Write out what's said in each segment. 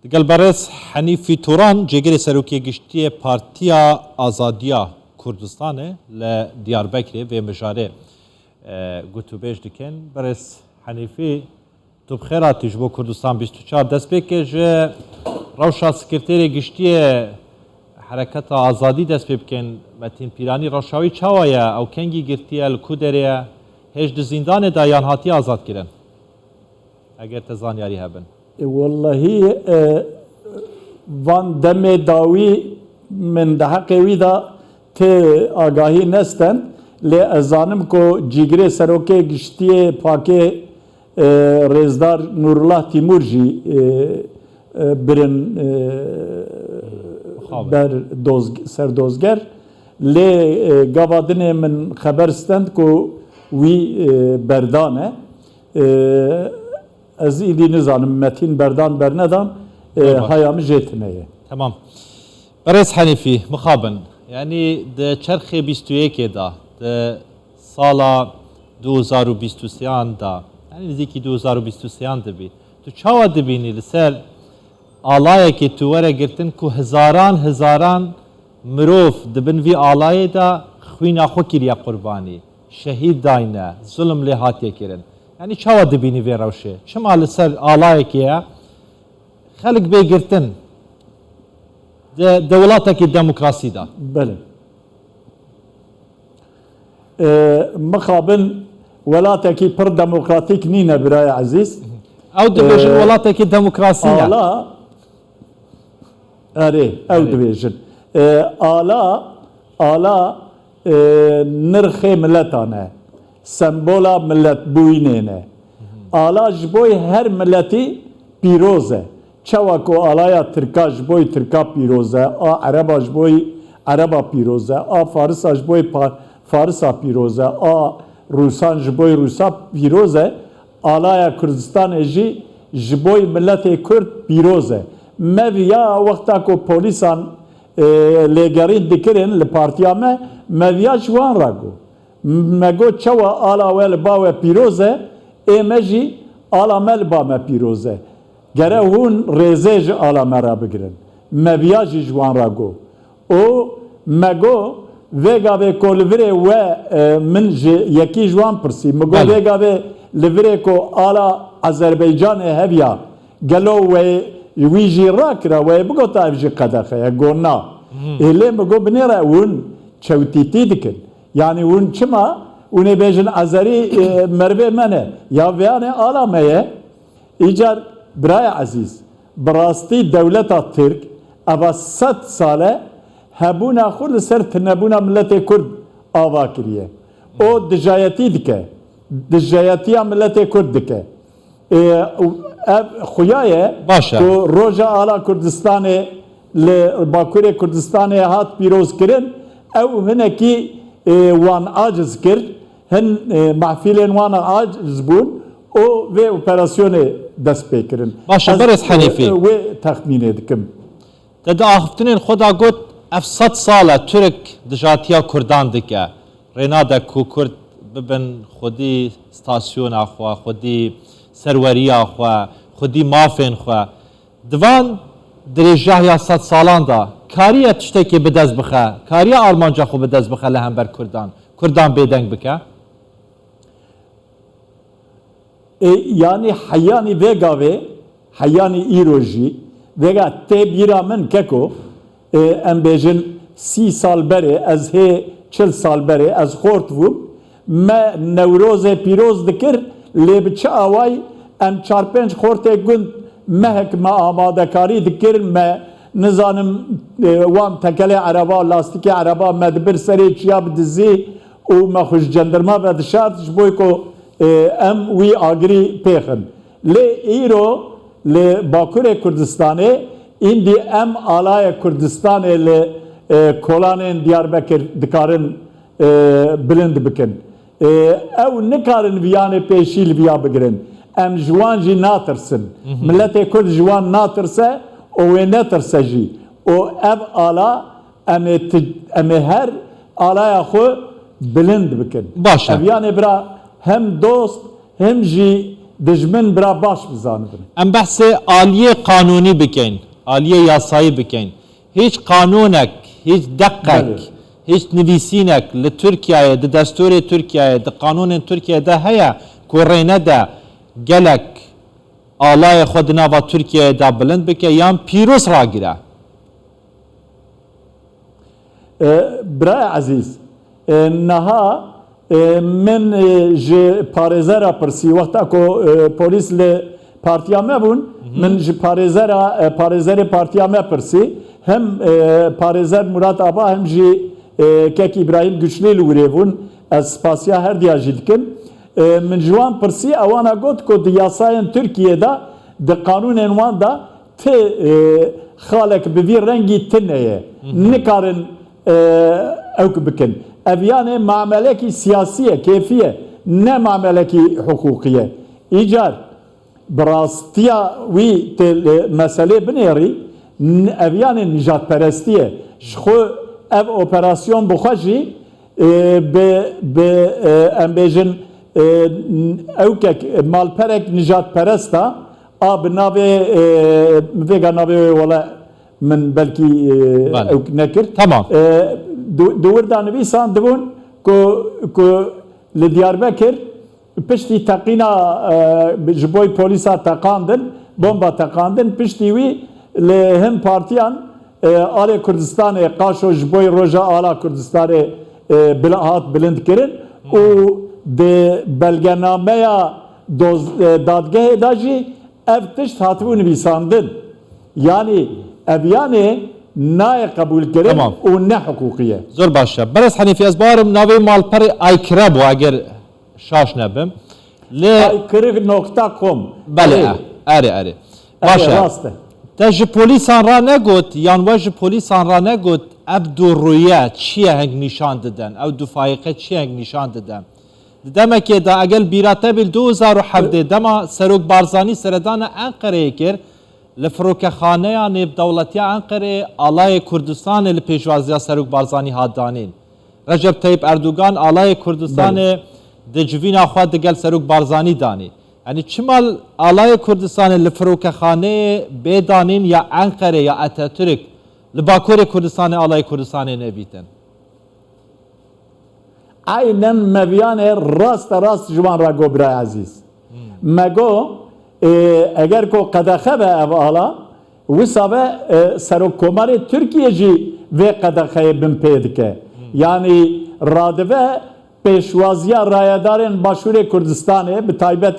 Digel berez Henîfî Turan cêgerê serokê giştiyê Partiya Azadiya Kurdistanê li Diyarbekirê vê mijarê gotûbêj dikin. Berez Henîfî tu bi xêr hatî ji bo Kurdistan 24 destpêkê ji rewşa sekretêrê giştiyê Hereketa Azadî dest pê bikin Metin Pîranî rewşa wî çawa ye ew kengî girtiye li ku derê ye hêj di zîndanê de yan hatiye azadkirin eger te zanyarî hebin. Wallahi van demê dawî min di heqê wî da tê agahî nestin lê ez zanim ku cîgirê serokê giştiyê Pakê Rêzdar Nurullah Tîmûr jî birin ber serdozger lê gavadinê min xeber stend ku wî berdan e ez îdî nizanim Metin berdan bernedan haya min jê tune ye. Tamam. Berez Henîfî mixabin yani di çerxê 21 da di sala 2023 da yani nizîkî 2023 dibî tu çawa dibînî li ser alayekê tu were girtin ku hizaran mirov dibin vî alayê da xwîna xwe kiriye qurbanî şehîd dayne zulm lê hatiye kirin yani çawa dibînî vê rewşê çima li ser alayekê ye xelk bê girtin de welatekî demokrasî da. Bele. Mixabin welatekî pir demokratîk nîne birayê ezîz. Ew dibêjin welatekî demokrasî ye. Ala erê ew dibêjin. Ala nirxê miletan e. Sembola milletbûyînê ne. Ala ji bo her milletî pîroz e. Çawa ku alaya Tirka ji bo Tirka pîroz e, a Ereba ji bo Ereba pîroz e, a Farisa ji bo Farisa pîroz e, a Rûsan ji bo Rûsa pîroz e, alaya Kurdistanê jî ji bo milletê Kurd pîroz e. Meviya wexta ku polîsan lêgerîn dikirin li partiya me meviya ji wan ra got. Me got çawa ala we li ba we pîroz e, ê me jî ala me li ba me pîroz e. Gere hûn rêzê ji ala me ra bigirin. Meviya jî ji wan ra got. û me got vêga vê ku li virê we min ji yekî ji wan pirsî. Me got vêga vê li virê ku ala Azerbaycanê heviya gelo wê wî jî rakira wê bigota ev jî qedexe ye got na. Lê me got binêre hûn çewtîtî dikin. Yani hûn çima hûn ê bêjin Azerî merivê me ne ya veyanê ala me ye îcar birayê ezîz bi rastî dewleta Tirk eva 100 sale hebûna xwe li ser tinebûna milletê Kurd ava kiriye. O dijayetî dike. Dijayetiya milletê Kurd dike. Ev xuya ye ku roja ala Kurdistanê li Bakurê Kurdistanê hat pîroz kirin ew hinekî wan aciz kir hin mahfîlên wan aciz bûn o vê operasyonê dest pê kirin. Başa berez Henîfî wê texmînê dikim. Te di axiftinên xwe da got ev 100 sal Türk dijatiya Kurdan dike. Rênade ku Kurd bibin xwedî stasyona xwe, xwedî serweriya xwe, xwedî mafên xwe. Divan dirêjahya 100 salan da kariye tiştekê bi dest bixe, kariye armanca xwe bi dest bixe li hember Kurdan. Kurdan bêdeng bike. Yani heyanî vêga vê heyanî îro jî vêga tê bîra min keko em bêjin 30 sal berê ez hê 40 sal berê ez xort bûm me Newrozê pîroz dikir lê bi çi awayî em 4-5 xortê gund mehek me amadekarî dikir me nizanim wan tekelê ereba lastikê ereba me dibir serê çiya bidizî û me xweşcendirma ve dişart ji bo ku em wî agirî pêxin. Lê îro li Bakurê Kurdistanê îndî em alaya Kurdistanê li kolanên Diyarbekir dikarin bilind bikin. Ew nikarin viyanê pêşî li vîya bigirin. Em ji wan jî natirsin. Milletê Kurd ji wan natirse o wê netirse jî. O ev ala em ê her alaya xwe bilind bikin. Başa. Ev yanê bira hem dost hem jî دجمن برا باش بزانبن ام بحث آلیه قانونی بکن، آلیه یاسایی بکن. هیچ قانونک، هیچ دقک، بله. هیچ نویسینک لترکیه ده دستور ترکیه ده قانون ترکیه ده هیا کورینه ده گلک آلای خود نوا ترکیه ده بلند بکه یان پیروز را گیره. برای عزیز نها من جی پارێزەرە پرسی وەختا کو پۆلیس لە پارتیا me bûn min ji parêzerê partiya me pirsî hem parêzer Murat Aba hem jî Kek İbrahim Güçlü li wirê bûn ez spasiya her diya jî dikim min ji wan pirsî ewana got ku di yasayên Tirkiyeyê de di qanûnên wan da ti xalek bi vî rengî tineye nikarin ew bikin ev yani mamelekî siyasiye kêfiye ne mamelekî hukûkiye îcar bi rastiya wî tê meselê binêrî ev yani nijadperestiye ji xwe ev operasyon bixwe jî bi em bêjin ewkek malperek nijadperest a bi navê vêga navê wê wala min belkî ew nekir Tamam. di wir da nivîsan dibûn ku li Diyarbekir piştî teqîna ji bo polîsa teqandin bomba teqandin piştî wî li hin partiyan Alê Kurdistanê qaşo ji bo roja ala Kurdistanê hat bilind kirin û di belgenameya dadgehê da jî ev tişt hatibû nivîsandin yani ev yanê nayê qebûl kirin Tamam. û ne hukûkiye زۆر باشە بەرز حەنیفی ez barim navê malperê aykira bû eger şaş nebim lê kırık.com belê erê erê başa rast e te ji polîsan ra negot yan we ji polîsan ra negot ev du rûye çi ye heng nîşan didin ew du fayiqe çi heng nîşan didin di demekê de egel bîrate bil 2007 dema Serok Barzanî seredana Enqereyê kir li firokexaneya nêvdewletiya Enqerê alayê Kurdistanê li pêşwaziya Serok Barzanî hat danîn Recep Tayyip Erdogan alayê Kurdistanê di civîna xwe digel Serok Barzanî danî yani çimal alayê Kurdistanê li firokexaneyê bêdanîn ya Enqerê ya Atatürk li Bakurê Kurdistanê alayê Kurdistanê nebîtin aynen meviyane rast jiwan ra go birayê ezîz me got eger ku qedexe be ev ala wisa ve Serokkomarê Tirkiye jî vê qedexeyê bin pê dike yani radive pêşwaziya rayedarên Başûrê Kurdistanê bi taybet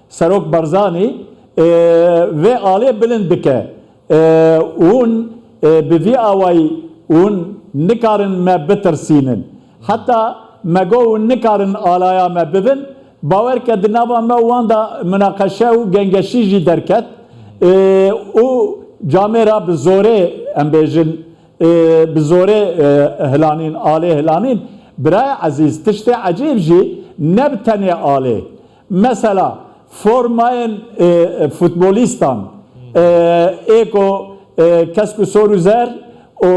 Serok Barzanî vê alê bilind dike hûn bi vî awayî hûn nikarin me bitirsînin heta me got hûn nikarin alaya me bibin باور که di nava me wan da münaqeşe û gengeşî jî derket û camê ra bi zorê em bêjin bi zorê hilanîn alê hilanîn birayê ezîz tiştê ecêb jî ne bi tenê alê mesela formayên futbolîstan êko kes ku sor û zer û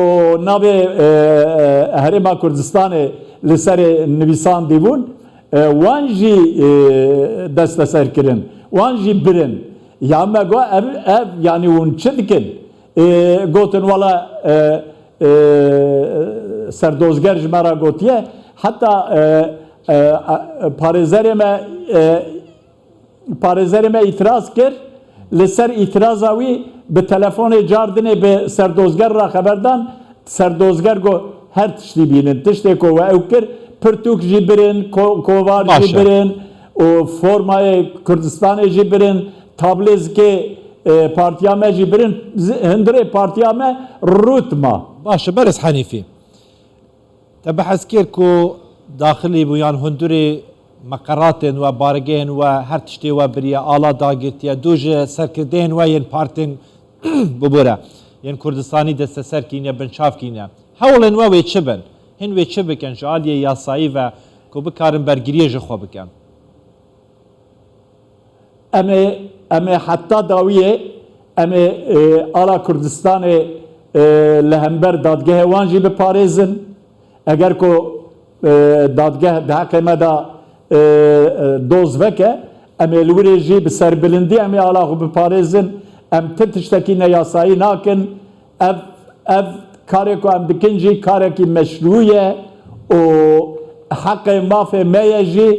navê Herêma Kurdistanê li serê nivîsan dîbûn wan jî desteser kirin wan jî birin ya me got ev yani hûn çi dikin gotin wala serdozger ji me ra gotiye heta parêzerê me îtiraz kir li ser îtiraza wî bi telefonê cardinê bi serdozger ra xeberdan serdozger got her tiştî bînin tiştê ku we ew kir Pirtûk jî birin, kovar jî birin, û formayê Kurdistanê jî birin, tablê zikê partiya me jî birin, hindirê partiya me rûtma. Başa berez Henîfî. Te behez kir ku daxilî bû yan hundirê meqeratên we bargehên we her tiştê we biriye ala dagirtiye du ji serkirdeyên we yên partên bibûre yên Kurdistanî desteser kîne binçav kîne hewlên we wê çi bin hin wê çi bikin ji aliyê yasayî ve ku bikarin bergiriyê ji xwe bikin Em ê heta dawiyê em ê ala Kurdistanê li hember dadgehê wan jî biparêzin eger ku dadgeh di heqê me da dozveke em ê li wirê jî bi serbilindî em ê ala xwe biparêzin em ti tiştekî neyasayî nakin ev karê ku em dikin jî karekî meşrû ye û heqê mafê me ye jî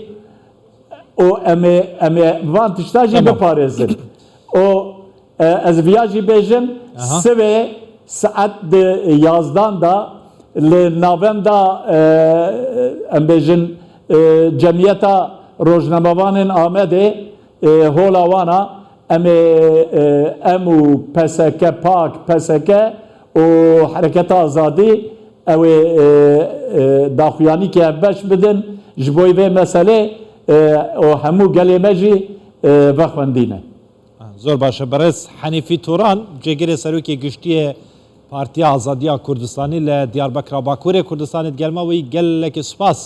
û em ê van tişta jî biparêzin û ez viya jî bêjim sivê saet di yazdan da li navenda em bêjin cemiyeta rojnamevanên Amedê hola wana em û PSK Pak PSK û Hereketa Azadî ew ê daxuyanîkê ev beş bidin ji bo vê meselê û hemû gelê me jî vexwendîne. زۆر باشە بەڕێز حەنیفی تۆران جێگەرێ سەرۆکی گشتیە پارتیا ئازادیا کوردستانی لە دیاربەکرا باکوورێ کوردستانت گەلمەوەی گەلێکی سوپاس